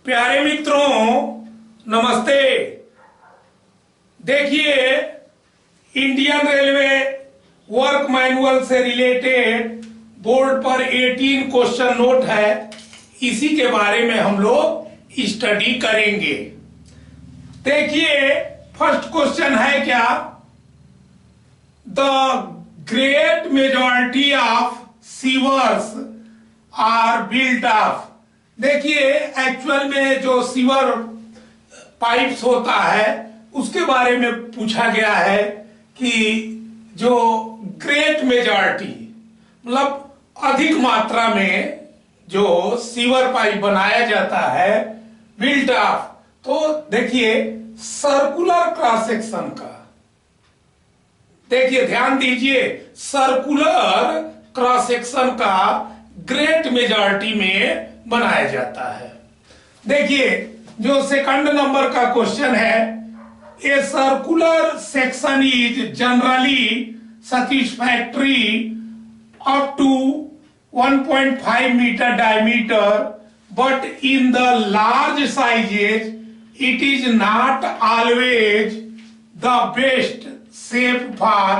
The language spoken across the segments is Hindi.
प्यारे मित्रों, नमस्ते। देखिए, इंडियन रेलवे वर्क मैनुअल से रिलेटेड बोर्ड पर 18 क्वेश्चन नोट है। इसी के बारे में हम लोग स्टडी करेंगे। देखिए, फर्स्ट क्वेश्चन है क्या? The great majority of sewers are built of. देखिए, एक्चुअल में जो सीवर पाइप्स होता है उसके बारे में पूछा गया है कि जो ग्रेट मेजॉरिटी मतलब अधिक मात्रा में जो सीवर पाइप बनाया जाता है बिल्ट ऑफ, तो देखिए सर्कुलर क्रॉस सेक्शन का, देखिए ध्यान दीजिए, सर्कुलर क्रॉस सेक्शन का ग्रेट मेजॉरिटी में बनाया जाता है। देखिए, जो सेकंड नंबर का क्वेश्चन है, a circular section is generally satisfactory up to 1.5 metre diameter, but in the large sizes it is not always the best shape for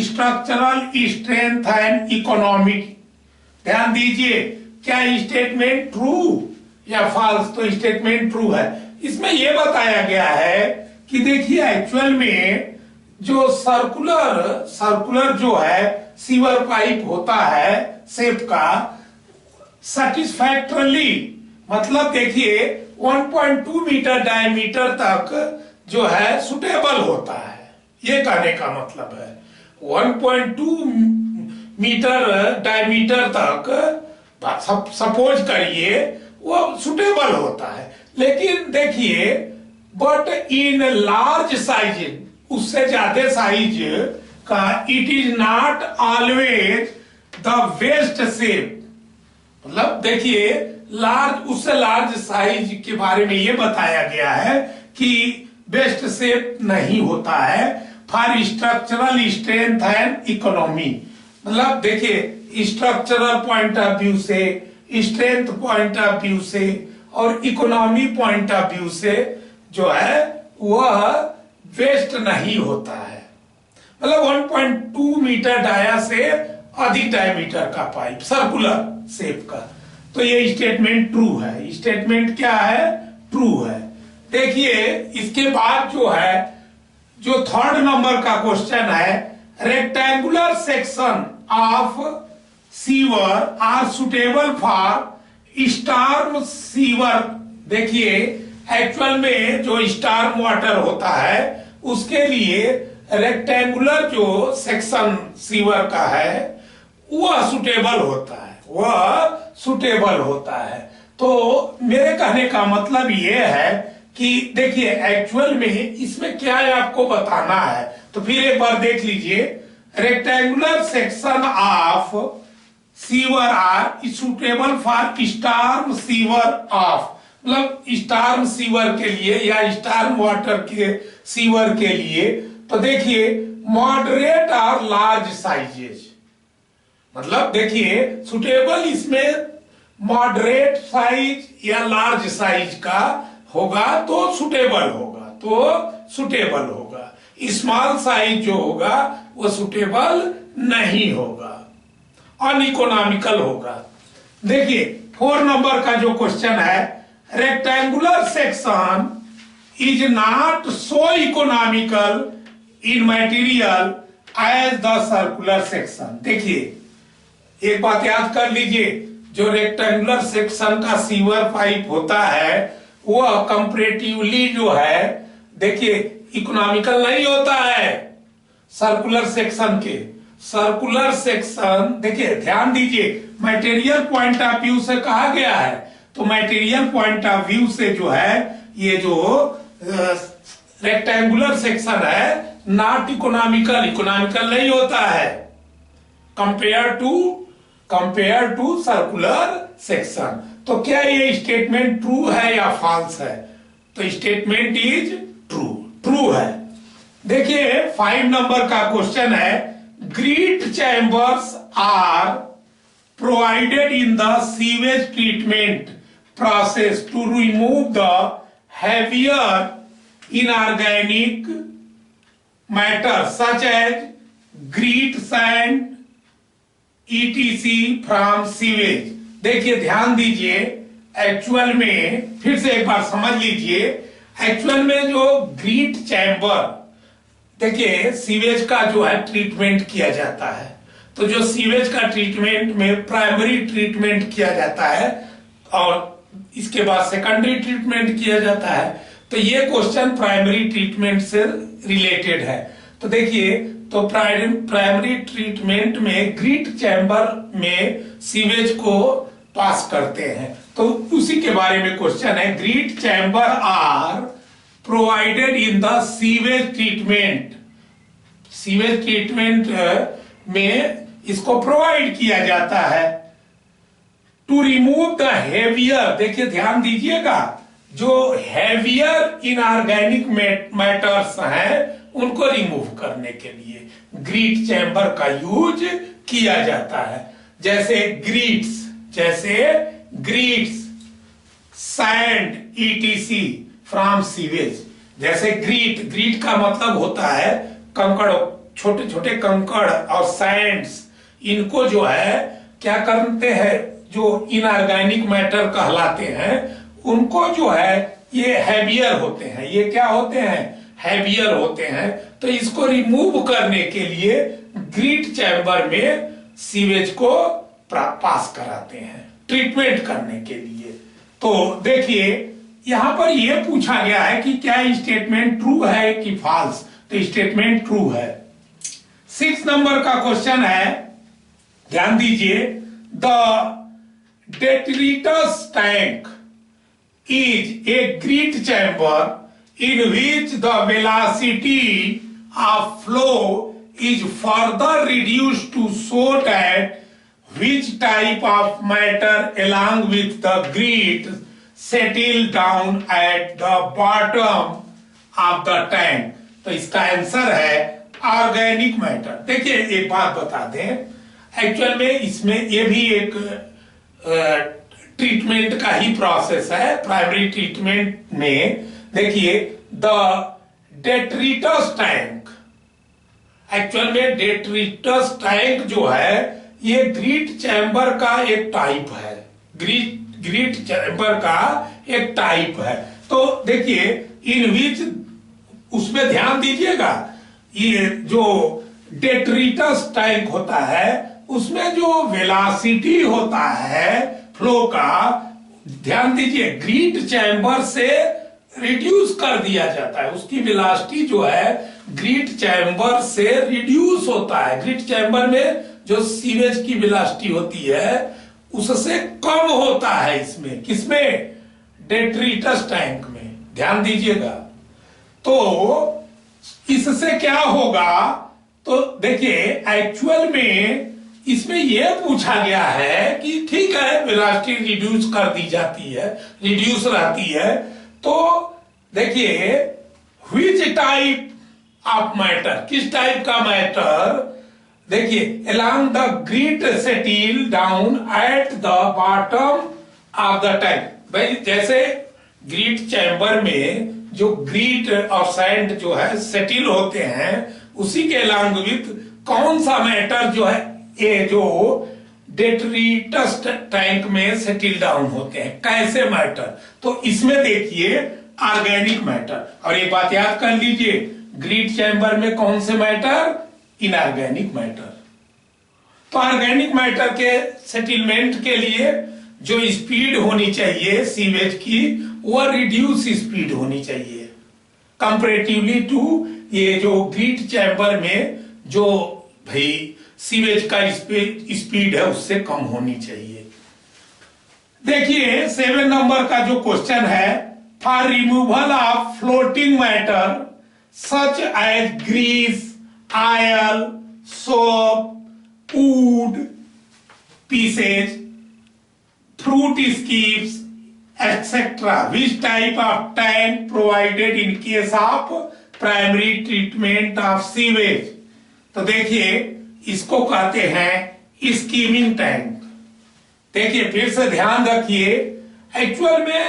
structural strength and economic. ध्यान दीजिए, क्या स्टेटमेंट ट्रू या फॉल्स? तो स्टेटमेंट ट्रू है। इसमें यह बताया गया है कि देखिए, एक्चुअल में जो सर्कुलर जो है सीवर पाइप होता है शेप का, सेटिस्फैक्टरली मतलब देखिए 1.2 मीटर डायमीटर तक जो है सुटेबल होता है। ये कहने का मतलब है 1.2 मीटर डायमीटर तक सपोज करिए वो सुटेबल होता है। लेकिन देखिए, बट इन लार्ज साइज, उससे ज्यादा साइज का, it is not always the best shape. मतलब देखिए, उससे लार्ज साइज के बारे में ये बताया गया है कि बेस्ट शेप नहीं होता है for structural strength and economy. मतलब देखिए, स्ट्रक्चरल पॉइंट ऑफ व्यू से, स्ट्रेंथ पॉइंट ऑफ व्यू से और इकोनॉमी पॉइंट ऑफ व्यू से जो है वह वेस्ट नहीं होता है। मतलब 1.2 मीटर डाया से अधिक डायमीटर का पाइप सर्कुलर शेप का। तो ये स्टेटमेंट ट्रू है। स्टेटमेंट क्या है? ट्रू है। देखिए, इसके बाद जो है, जो थर्ड नंबर का क्वेश्चन है, rectangular section of sewer are suitable for storm sewer. देखिए, एक्चुअल में जो स्टॉर्म वाटर होता है उसके लिए रेक्टेंगुलर जो सेक्शन सीवर का है वह सुटेबल होता है। तो मेरे कहने का मतलब ये है कि देखिए, एक्चुअल में इसमें क्या है आपको बताना है। तो फिर एक बार देख लीजिए, rectangular section of sewer are suitable for storm sewer of, मतलब स्टॉर्म सीवर के लिए या स्टॉर्म वाटर के सीवर के लिए। तो देखिए, मॉडरेट और लार्ज साइजेज, मतलब देखिए सुटेबल इसमें मॉडरेट साइज या लार्ज साइज का होगा तो सुटेबल होगा। स्मॉल साइज जो होगा वो सुटेबल नहीं होगा, अनइकोनॉमिकल होगा। देखिए, 4 नंबर का जो क्वेश्चन है, rectangular section is not so economical in material as the circular section. देखिए, एक बात याद कर लीजिए, जो रेक्टेंगुलर सेक्शन का सीवर पाइप होता है वह कंपैरेटिवली जो है, देखिए इकोनॉमिकल नहीं होता है सर्कुलर सेक्शन के। सर्कुलर सेक्शन, देखिए ध्यान दीजिए, मटेरियल पॉइंट ऑफ व्यू से कहा गया है, तो मटेरियल पॉइंट ऑफ व्यू से जो है ये जो रेक्टेंगुलर सेक्शन है नॉट इकोनॉमिकल नहीं होता है कंपेयर टू सर्कुलर सेक्शन। तो क्या ये स्टेटमेंट ट्रू है या फॉल्स है? तो स्टेटमेंट इज ट्रू है। देखिए, 5 नंबर का क्वेश्चन है, grit chambers are provided in the sewage treatment process to remove the heavier inorganic matter such as grit, sand, etc. from sewage। देखिए ध्यान दीजिए, एक्चुअल में फिर से एक बार समझ लीजिए, एक्चुअल में जो ग्रीट चैम्बर, देखिए सीवेज का जो है ट्रीटमेंट किया जाता है, तो जो सीवेज का ट्रीटमेंट में प्राइमरी ट्रीटमेंट किया जाता है और इसके बाद सेकेंडरी ट्रीटमेंट किया जाता है। तो ये क्वेश्चन प्राइमरी ट्रीटमेंट से रिलेटेड है। तो देखिए, तो प्राइमरी ट्रीटमेंट में ग्रीट चैम्बर में सीवेज को पास करते हैं, तो उसी के बारे में क्वेश्चन है। Grit chamber are provided in the sewage treatment. Sewage treatment में इसको प्रोवाइड किया जाता है टू रिमूव द हेवियर, देखिए ध्यान दीजिएगा, जो हेवियर इनऑर्गेनिक मैटर्स हैं उनको रिमूव करने के लिए ग्रीट चैम्बर का यूज किया जाता है। जैसे greets, sand, etc from sewage. जैसे ग्रीट का मतलब होता है कंकड़, छोटे छोटे कंकड़, और सैंड्स, इनको जो है क्या करते हैं, जो इनऑर्गेनिक मैटर कहलाते हैं, उनको जो है ये हैवियर होते हैं। ये क्या होते हैं? हैवियर होते हैं। तो इसको रिमूव करने के लिए ग्रीट चैम्बर में सीवेज को पास कराते हैं ट्रीटमेंट करने के लिए। तो देखिए यहां पर यह पूछा गया है कि क्या स्टेटमेंट ट्रू है कि फॉल्स, तो स्टेटमेंट ट्रू है। 6 नंबर का क्वेश्चन है, ध्यान दीजिए, the detritus tank is a grit chamber in which the velocity of flow is further reduced to show that which type of matter along with the grit settle down at the bottom of the tank। तो इसका आंसर है ऑर्गेनिक मैटर। देखिए एक बात बता दें, एक्चुअल में इसमें ये भी एक ट्रीटमेंट का ही प्रोसेस है। प्राइमरी ट्रीटमेंट में देखिए द डेट्रिटस टैंक, एक्चुअल में डेट्रिटस टैंक जो है ये ग्रीट चैम्बर का एक टाइप है। ग्रीट चैम्बर का एक टाइप है। तो देखिए इन विच, उसमें ध्यान दीजिएगा, ये जो डेट्रिटस टैंक होता है उसमें जो वेलोसिटी होता है फ्लो का, ध्यान दीजिए, ग्रीट चैम्बर से रिड्यूस कर दिया जाता है। उसकी वेलोसिटी जो है ग्रीट चैम्बर से रिड्यूस होता है। ग्रीट चैम्बर में जो सीवेज की वेलोसिटी होती है उससे कम होता है। इसमें किसमें? डेट्रिटस टैंक में, ध्यान दीजिएगा। तो इससे क्या होगा, तो देखिए एक्चुअल में इसमें यह पूछा गया है कि ठीक है वेलोसिटी रिड्यूस कर दी जाती है, रिड्यूस रहती है, तो देखिए व्हिच टाइप ऑफ मैटर, किस टाइप का मैटर, देखिए along the grit settle down at the bottom of the tank। भाई जैसे ग्रीट चैम्बर में जो ग्रीट और सैंड जो है सेटिल होते हैं, उसी के अलॉन्ग विथ कौन सा मैटर जो है, ये जो डेट्रिटस टैंक में सेटिल डाउन होते हैं, कैसे मैटर, तो इसमें देखिए ऑर्गेनिक मैटर। और ये बात याद कर लीजिए, ग्रीट चैम्बर में कौन से मैटर? Inorganic matter. तो ऑर्गेनिक मैटर के सेटलमेंट के लिए जो स्पीड होनी चाहिए सीवेज की, वह रिड्यूस स्पीड होनी चाहिए कंपैरेटिवली टू ये जो ग्रीट चैम्बर में जो भाई सीवेज का स्पीड है उससे कम होनी चाहिए। देखिए 7 नंबर का जो क्वेश्चन है, for removal of floating matter such as grease, oil, soap, wood pieces, fruit skips, etc. Which type of tank provided in case of primary treatment of sewage? तो देखिए इसको कहते हैं स्कीमिंग टैंक। देखिए फिर से ध्यान रखिए, एक्चुअल में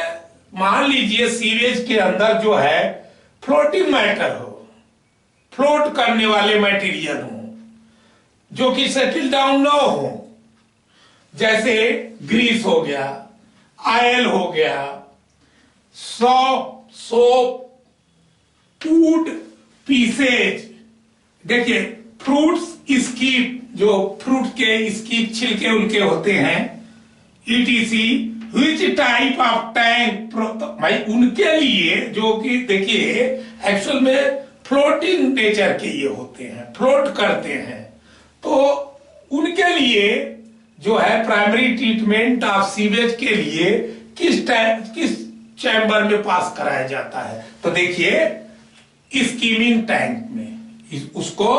मान लीजिए सीवेज के अंदर जो है फ्लोटिंग मैटर हो, फ्लोट करने वाले मटेरियल हो जो कि सेटल डाउन ना हो, जैसे ग्रीस हो गया, ऑयल हो गया, सोप, वुड पीसेज। देखिए फ्रूट्स स्कीप, जो फ्रूट के स्कीप छिलके उलके होते हैं, etc, which type of tank, भाई उनके लिए जो कि देखिए एक्चुअल में फ्लोटिंग नेचर के ये होते हैं, फ्लोट करते हैं, तो उनके लिए जो है प्राइमरी ट्रीटमेंट ऑफ सीवेज के लिए किस चैम्बर में पास कराया जाता है? तो देखिए स्कीमिंग टैंक में, उसको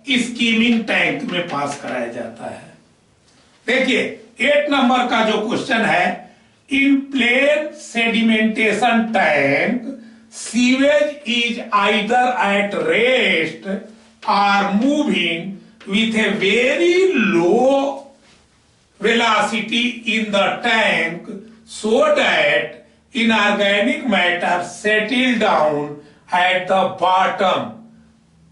स्कीमिंग टैंक में पास कराया जाता है। देखिए 8 नंबर का जो क्वेश्चन है, in plain sedimentation tank sewage is either at rest or moving with a very low velocity in the tank so that inorganic matter settle down at the bottom।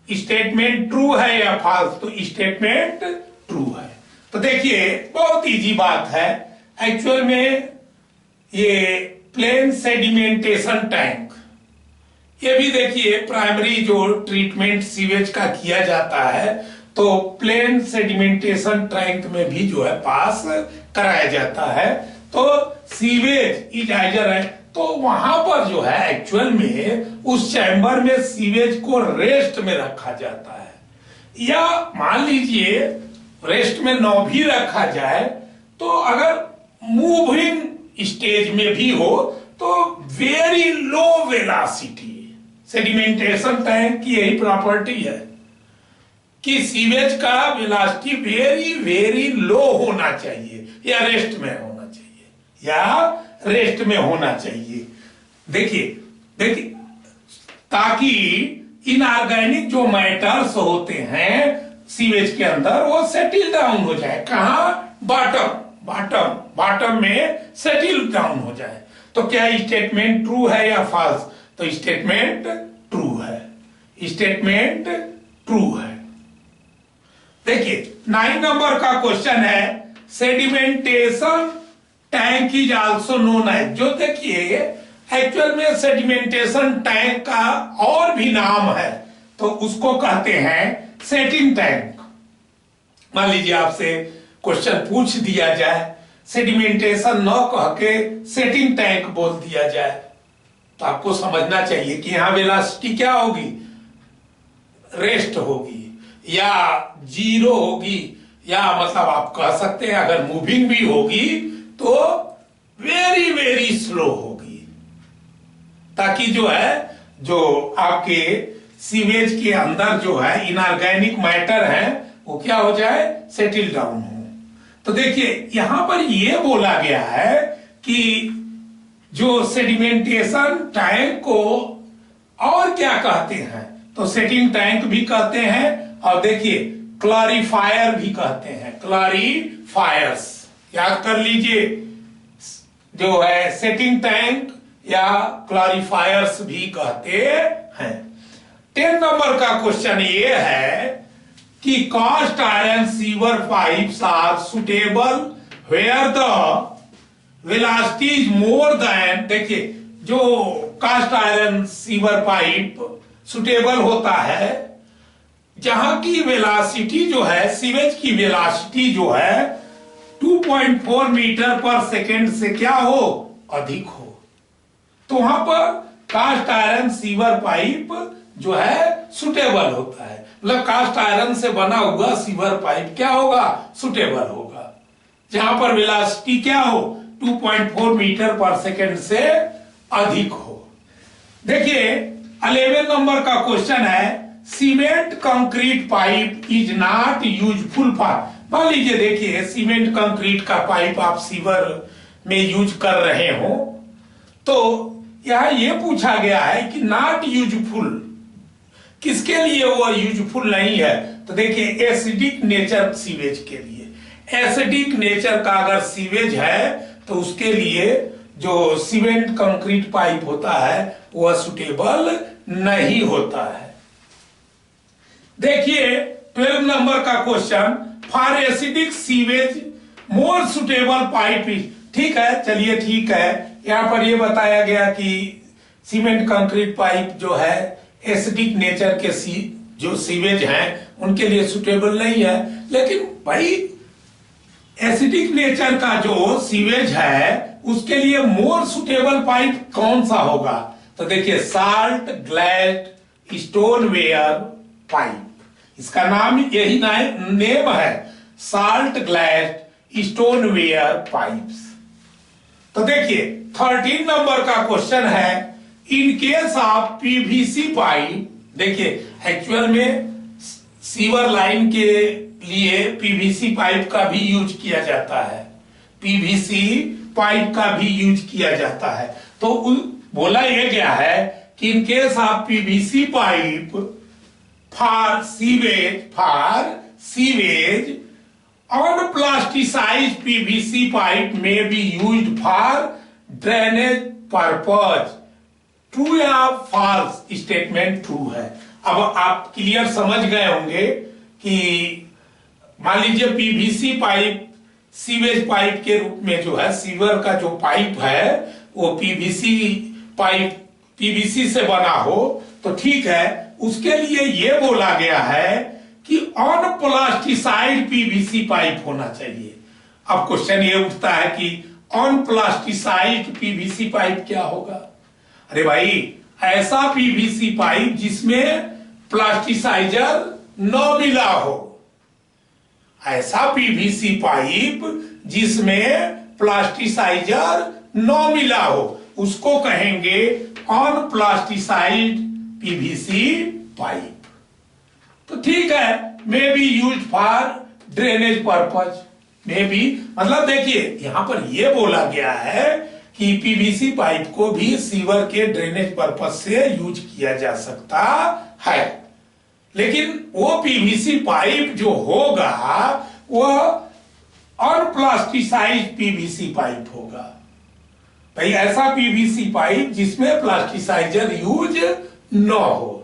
Statement true है या फॉल्स? तो स्टेटमेंट ट्रू है। तो देखिए बहुत इजी बात है, एक्चुअल में ये प्लेन सेडिमेंटेशन टैंक, ये भी देखिए प्राइमरी जो ट्रीटमेंट सीवेज का किया जाता है तो प्लेन सेडिमेंटेशन टैंक में भी जो है पास कराया जाता है। तो सीवेज इजाइजर है, तो वहां पर जो है एक्चुअल में उस चैम्बर में सीवेज को रेस्ट में रखा जाता है, या मान लीजिए रेस्ट में न भी रखा जाए तो अगर मूविंग स्टेज में भी हो तो very low velocity, sedimentation tank की यही प्रॉपर्टी है कि सीवेज का वेलोसिटी वेरी वेरी लो होना चाहिए या रेस्ट में होना चाहिए, या रेस्ट में होना चाहिए। देखिए ताकि इनऑर्गेनिक जो मैटर्स होते हैं सीवेज के अंदर वो सेटल डाउन हो जाए। कहां? बॉटम में सेटल डाउन हो जाए। तो क्या स्टेटमेंट ट्रू है या फॉल्स? तो स्टेटमेंट ट्रू है, स्टेटमेंट ट्रू है। देखिए 9 नंबर का क्वेश्चन है, sedimentation tank is also known as, जो देखिए एक्चुअल में सेडिमेंटेशन टैंक का और भी नाम है, तो उसको कहते हैं सेटिंग टैंक। मान लीजिए आपसे क्वेश्चन पूछ दिया जाए, सेडिमेंटेशन न कह के सेटिंग टैंक बोल दिया जाए, तो आपको समझना चाहिए कि यहां वेलोसिटी क्या होगी? रेस्ट होगी या जीरो होगी, या मतलब आप कह सकते हैं अगर मूविंग भी होगी तो वेरी वेरी स्लो होगी, ताकि जो है जो आपके सीवेज के अंदर जो है इनऑर्गेनिक मैटर है वो क्या हो जाए? सेटल डाउन हो। तो देखिए यहां पर ये बोला गया है कि जो सेडिमेंटेशन टैंक को और क्या कहते हैं? तो सेटिंग टैंक भी कहते हैं, और देखिए क्लैरिफायर भी कहते हैं, क्लैरिफायर्स याद कर लीजिए, जो है सेटिंग टैंक या क्लैरिफायर्स भी कहते हैं। 10 नंबर का क्वेश्चन ये है कि cast iron sewer pipes are suitable where the velocity is more than, देखिए जो cast iron sewer pipe suitable होता है जहां की वेलोसिटी जो है, सीवेज की वेलोसिटी जो है 2.4 मीटर पर सेकेंड से क्या हो? अधिक हो, तो वहां पर कास्ट आयरन सीवर पाइप जो है सुटेबल होता है। मतलब कास्ट आयरन से बना हुआ सीवर पाइप क्या होगा? सुटेबल होगा, जहां पर वेलोसिटी क्या हो? 2.4 मीटर पर सेकेंड से अधिक हो। देखिए 11 नंबर का क्वेश्चन है, cement concrete pipe is not useful for, मान लीजिए देखिए सीमेंट कंक्रीट का पाइप आप सीवर में यूज कर रहे हो, तो यहां यह पूछा गया है कि नॉट यूजफुल, किसके लिए वो यूजफुल नहीं है? तो देखिए एसिडिक नेचर सीवेज के लिए, एसिडिक नेचर का अगर सीवेज है तो उसके लिए जो सीमेंट कंक्रीट पाइप होता है वह सुटेबल नहीं होता है। देखिए 12 नंबर का question, for acidic sewage more suitable pipe is. ठीक है, चलिए ठीक है, यहाँ पर ये बताया गया कि सीमेंट कंक्रीट पाइप जो है एसिडिक नेचर के जो सीवेज हैं उनके लिए सुटेबल नहीं है। लेकिन भाई एसिडिक नेचर का जो सीवेज है उसके लिए मोर सुटेबल पाइप कौन सा होगा? तो देखिए salt glass stoneware pipe, इसका नाम यही नेम है, salt glass stoneware pipes. तो देखिए 13 नंबर का क्वेश्चन है, in case of PVC pipe. देखिए एक्चुअल में सीवर लाइन के लिए पीवीसी पाइप का भी यूज किया जाता है, पीवीसी पाइप का भी यूज किया जाता है। तो बोला यह गया है कि in case of PVC pipe for sewage unplasticized PVC pipe में be used for drainage purpose. True या फॉल्स? स्टेटमेंट ट्रू है। अब आप क्लियर समझ गए होंगे कि मान लीजिए पीवीसी पाइप सीवेज पाइप के रूप में जो है, सीवर का जो पाइप है वो पीवीसी पाइप पीवीसी से बना हो तो ठीक है, उसके लिए ये बोला गया है कि अनप्लास्टिसाइड पीवीसी पाइप होना चाहिए। अब क्वेश्चन ये उठता है कि अनप्लास्टिसाइड पीवीसी पाइप क्या होगा? अरे भाई ऐसा पीवीसी पाइप जिसमें प्लास्टिसाइजर न मिला हो, ऐसा पीवीसी पाइप जिसमें प्लास्टिसाइजर न मिला हो उसको कहेंगे अनप्लास्टिसाइड पीवीसी पाइप। तो ठीक है, may be use for drainage purpose, may be मतलब देखिए यहां पर यह बोला गया है कि पीवीसी पाइप को भी सीवर के ड्रेनेज पर्पज से यूज किया जा सकता है। लेकिन वो पीवीसी पाइप जो होगा वह अनप्लास्टिसाइज्ड पीवीसी पाइप होगा। भाई ऐसा पीवीसी पाइप जिसमें प्लास्टिसाइजर यूज न हो।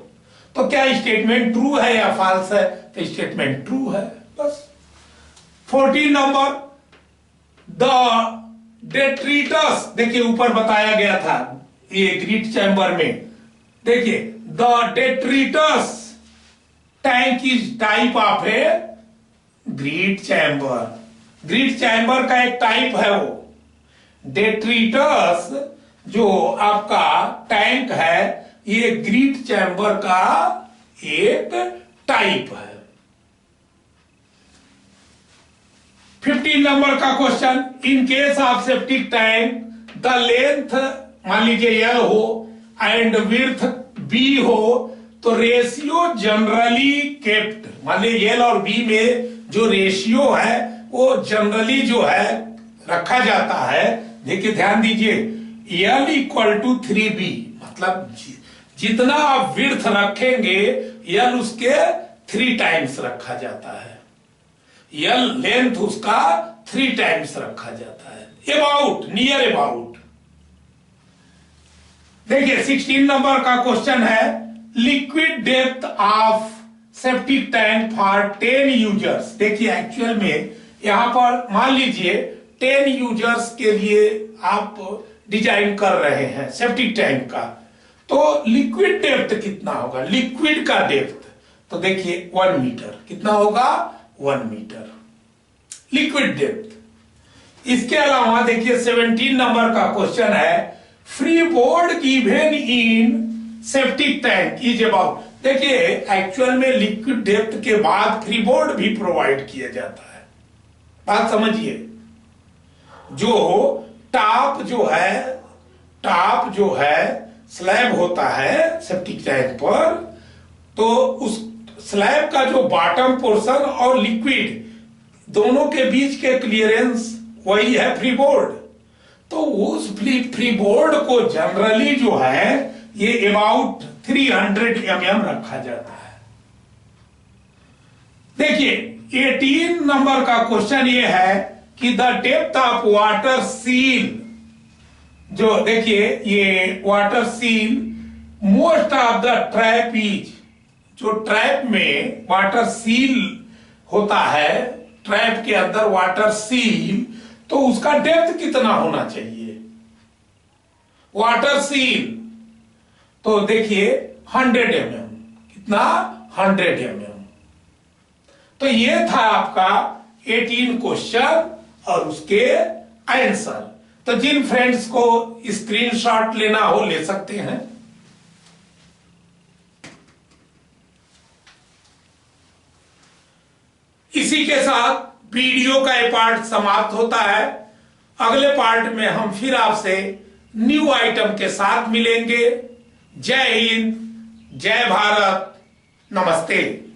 तो क्या स्टेटमेंट ट्रू है या फॉल्स है? तो स्टेटमेंट ट्रू है बस। 14 नंबर, द डेट्रिटस, देखिए ऊपर बताया गया था ये ग्रिट चैम्बर में, देखिए the detritus tank is type of a grit chamber. Grit chamber का एक टाइप है वो। डेट्रिटस जो आपका टैंक है ये ग्रिट चैम्बर का एक टाइप है। 15 नंबर का question, in case of septic tank the length मान लीजिए L हो एंड विड्थ B हो तो रेशियो जनरली केप्ट। मान लीजिए L और B में जो रेशियो है वो जनरली जो है रखा जाता है। देखिए ध्यान दीजिए, L इक्वल टू 3B, मतलब जितना आप विड्थ रखेंगे L उसके 3 टाइम्स रखा जाता है। L लेंथ उसका 3 टाइम्स रखा जाता है। About, near about. देखिए 16 नंबर का क्वेश्चन है, liquid depth of septic tank for 10 users. देखिए एक्चुअल में यहां पर मान लीजिए 10 यूजर्स के लिए आप डिजाइन कर रहे हैं सेप्टिक टैंक का, तो लिक्विड डेप्थ कितना होगा? लिक्विड का डेप्थ तो देखिए 1 मीटर। कितना होगा? 1 मीटर लिक्विड डेप्थ। इसके अलावा देखिए 17 नंबर का क्वेश्चन है, free board given in septic tank is about. देखिए एक्चुअल में लिक्विड डेप्थ के बाद फ्री बोर्ड भी प्रोवाइड किया जाता है। बात समझिए, जो टॉप जो है स्लैब होता है सेप्टिक टैंक पर, तो उस स्लैब का जो बॉटम पोर्शन और लिक्विड दोनों के बीच के क्लियरेंस वही है फ्री बोर्ड। तो उस फ्री बोर्ड को जनरली जो है ये अबाउट 300 mm रखा जाता है। देखिए 18 नंबर का क्वेश्चन ये है कि the depth of water seal जो देखिए ये water seal most of the trap is, जो ट्रैप में वाटर सील होता है, ट्रैप के अंदर वाटर सील, तो उसका डेप्थ कितना होना चाहिए? वाटर सील तो देखिए 100 mm, कितना 100 mm। तो ये था आपका 18 क्वेश्चन और उसके आंसर। तो जिन फ्रेंड्स को स्क्रीनशॉट लेना हो ले सकते हैं। इसी के साथ वीडियो का ये पार्ट समाप्त होता है। अगले पार्ट में हम फिर आपसे न्यू आइटम के साथ मिलेंगे। जय हिंद, जय भारत, नमस्ते।